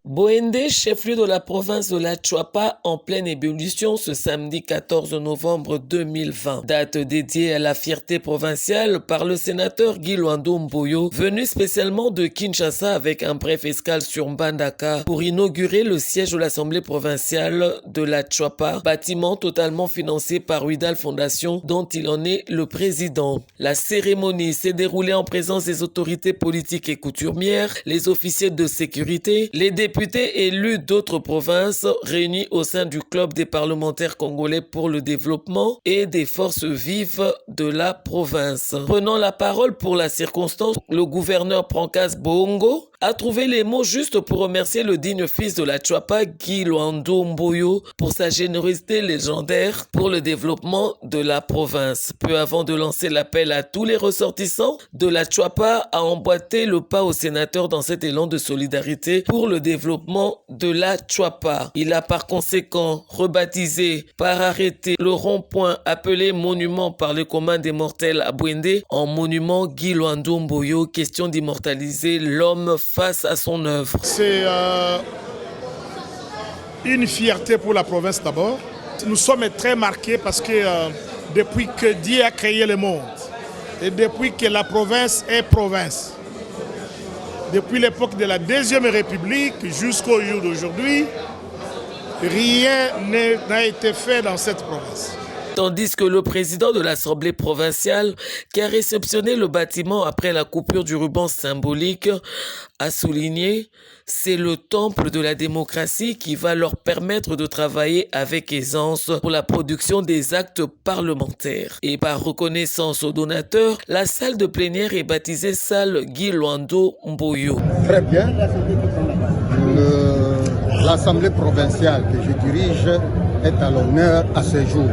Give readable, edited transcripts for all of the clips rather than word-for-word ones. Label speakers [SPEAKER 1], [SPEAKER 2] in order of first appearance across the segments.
[SPEAKER 1] Boendé, chef-lieu de la province de la Chuapa, en pleine ébullition ce samedi 14 novembre 2020. Date dédiée à la fierté provinciale par le sénateur Guy Luando Mboyo, venu spécialement de Kinshasa avec un bref escale sur Mbandaka pour inaugurer le siège de l'Assemblée provinciale de la Chuapa, bâtiment totalement financé par Huidal Fondation dont il en est le président. La cérémonie s'est déroulée en présence des autorités politiques et coutumières, les officiers de sécurité, les députés élus d'autres provinces réunis au sein du club des parlementaires congolais pour le développement et des forces vives de la province. Prenant la parole pour la circonstance, le gouverneur Prancas Bongo a trouvé les mots justes pour remercier le digne fils de la Chuapa, Guy Luando Mboyo, pour sa générosité légendaire pour le développement de la province. Peu avant de lancer l'appel à tous les ressortissants de la Chuapa à emboîter le pas au sénateur dans cet élan de solidarité pour le développement de la Chuapa. Il a par conséquent rebaptisé par arrêté le rond-point appelé monument par le commun des mortels à Boendé en monument Guy Luando Mboyo, question d'immortaliser l'homme face à son œuvre.
[SPEAKER 2] C'est une fierté pour la province d'abord. Nous sommes très marqués parce que depuis que Dieu a créé le monde et depuis que la province est province, depuis l'époque de la Deuxième République jusqu'au jour d'aujourd'hui, rien n'a été fait dans cette province.
[SPEAKER 1] Tandis que le président de l'Assemblée provinciale, qui a réceptionné le bâtiment après la coupure du ruban symbolique, a souligné « c'est le temple de la démocratie qui va leur permettre de travailler avec aisance pour la production des actes parlementaires ». Et par reconnaissance aux donateurs, la salle de plénière est baptisée salle Guy Luando Mboyo.
[SPEAKER 3] Très bien. L'Assemblée provinciale que je dirige est à l'honneur à ce jour,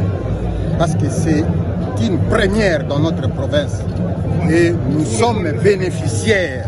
[SPEAKER 3] parce que c'est une première dans notre province et nous sommes bénéficiaires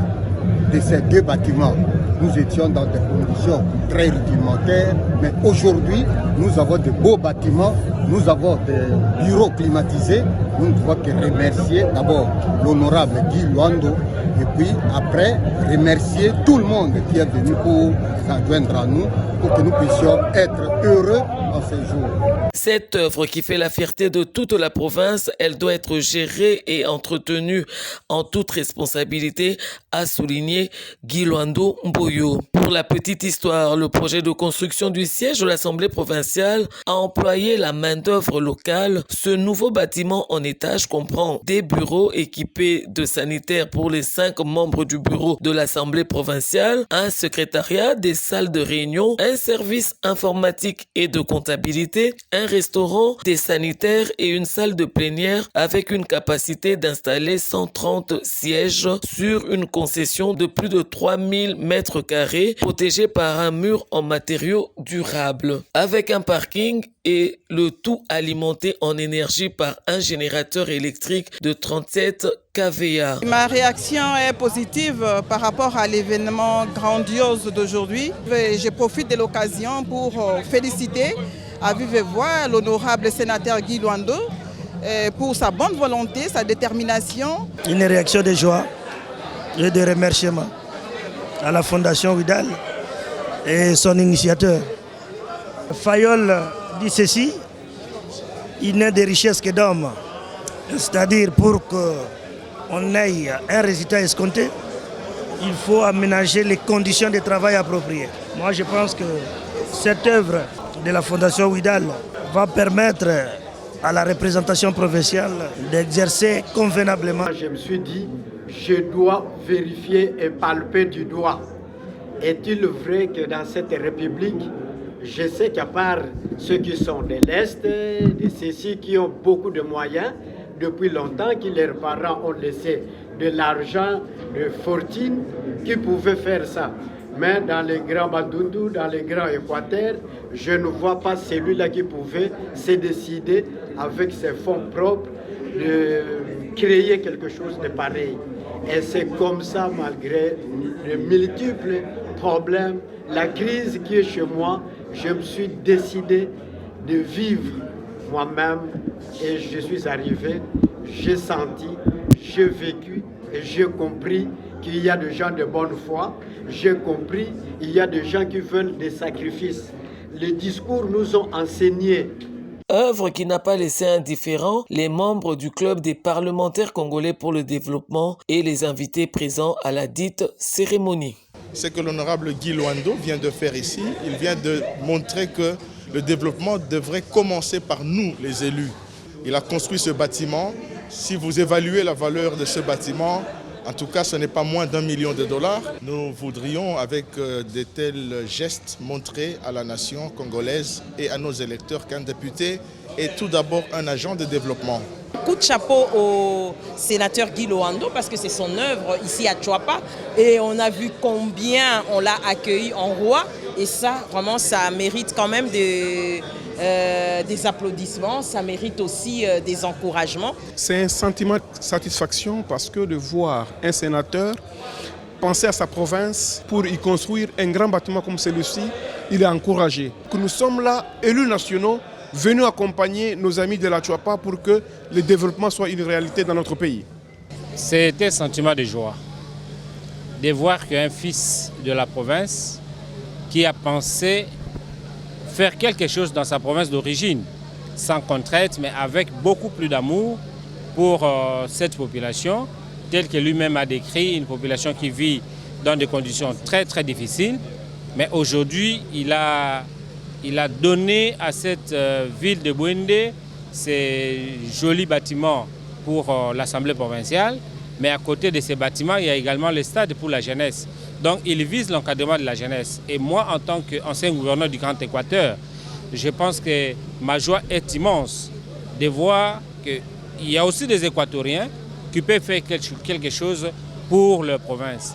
[SPEAKER 3] de ces deux bâtiments. Nous étions dans des conditions très rudimentaires, mais aujourd'hui, nous avons de beaux bâtiments, nous avons des bureaux climatisés. Nous ne pouvons que remercier d'abord l'honorable Guy Luando et puis après remercier tout le monde qui est venu pour s'adjoindre à nous pour que nous puissions être heureux en ces jours.
[SPEAKER 1] Cette œuvre qui fait la fierté de toute la province, elle doit être gérée et entretenue en toute responsabilité, a souligné Guy Luando Mboyo. Pour la petite histoire, le projet de construction du siège de l'Assemblée provinciale a employé la main-d'œuvre locale. Ce nouveau bâtiment en étage comprend des bureaux équipés de sanitaires pour les 5 membres du bureau de l'Assemblée provinciale, un secrétariat, des salles de réunion, un service informatique et de comptabilité, un restaurant, des sanitaires et une salle de plénière avec une capacité d'installer 130 sièges sur une concession de plus de 3000 mètres carrés protégée par un mur en matériaux durables. Avec un parking et le tout alimenté en énergie par un générateur électrique de 37 kVA.
[SPEAKER 4] Ma réaction est positive par rapport à l'événement grandiose d'aujourd'hui. Je profite de l'occasion pour féliciter à vive voix l'honorable sénateur Guy Luando pour sa bonne volonté, sa détermination.
[SPEAKER 5] Une réaction de joie et de remerciement à la Fondation Huidal et son initiateur. Fayol dit ceci, il n'est de richesse que d'hommes. C'est-à-dire pour qu'on ait un résultat escompté, il faut aménager les conditions de travail appropriées. Moi je pense que cette œuvre de la Fondation Huidal va permettre à la représentation provinciale d'exercer convenablement.
[SPEAKER 6] Je me suis dit, je dois vérifier et palper du doigt. Est-il vrai que dans cette république, je sais qu'à part ceux qui sont de l'Est, de ceux-ci qui ont beaucoup de moyens, depuis longtemps, que leurs parents ont laissé de l'argent, de fortune, qui pouvaient faire ça. Mais dans les grands Bandundu, dans les grands Équateur, je ne vois pas celui-là qui pouvait se décider avec ses fonds propres de créer quelque chose de pareil. Et c'est comme ça, malgré les multiples problèmes, la crise qui est chez moi, je me suis décidé de vivre moi-même et je suis arrivé, j'ai senti, j'ai vécu j'ai compris qu'il y a des gens de bonne foi, j'ai compris qu'il y a des gens qui veulent des sacrifices. Les discours nous ont enseigné.
[SPEAKER 1] Œuvre qui n'a pas laissé indifférents les membres du club des parlementaires congolais pour le développement et les invités présents à la dite cérémonie.
[SPEAKER 2] Ce que l'honorable Guy Luando vient de faire ici, il vient de montrer que le développement devrait commencer par nous, les élus. Il a construit ce bâtiment. Si vous évaluez la valeur de ce bâtiment, en tout cas, ce n'est pas moins d'1 million de dollars. Nous voudrions, avec de tels gestes, montrer à la nation congolaise et à nos électeurs qu'un député est tout d'abord un agent de développement.
[SPEAKER 7] Coup de chapeau au sénateur Guy Luando parce que c'est son œuvre ici à Chwapa et on a vu combien on l'a accueilli en roi et ça, vraiment, ça mérite quand même des applaudissements, ça mérite aussi des encouragements.
[SPEAKER 8] C'est un sentiment de satisfaction parce que de voir un sénateur penser à sa province pour y construire un grand bâtiment comme celui-ci, il est encouragé. Que nous sommes là, élus nationaux, venus accompagner nos amis de la Chwapa pour que le développement soit une réalité dans notre pays.
[SPEAKER 9] C'était un sentiment de joie de voir qu'un fils de la province qui a pensé faire quelque chose dans sa province d'origine, sans contrainte, mais avec beaucoup plus d'amour pour cette population, telle que lui-même a décrit, une population qui vit dans des conditions très très difficiles. Mais aujourd'hui, il a donné à cette ville de Bwende ces jolis bâtiments pour l'Assemblée provinciale. Mais à côté de ces bâtiments, il y a également le stade pour la jeunesse. Donc il vise l'encadrement de la jeunesse. Et moi, en tant qu'ancien gouverneur du Grand Équateur, je pense que ma joie est immense de voir qu'il y a aussi des Équatoriens qui peuvent faire quelque chose pour leur province.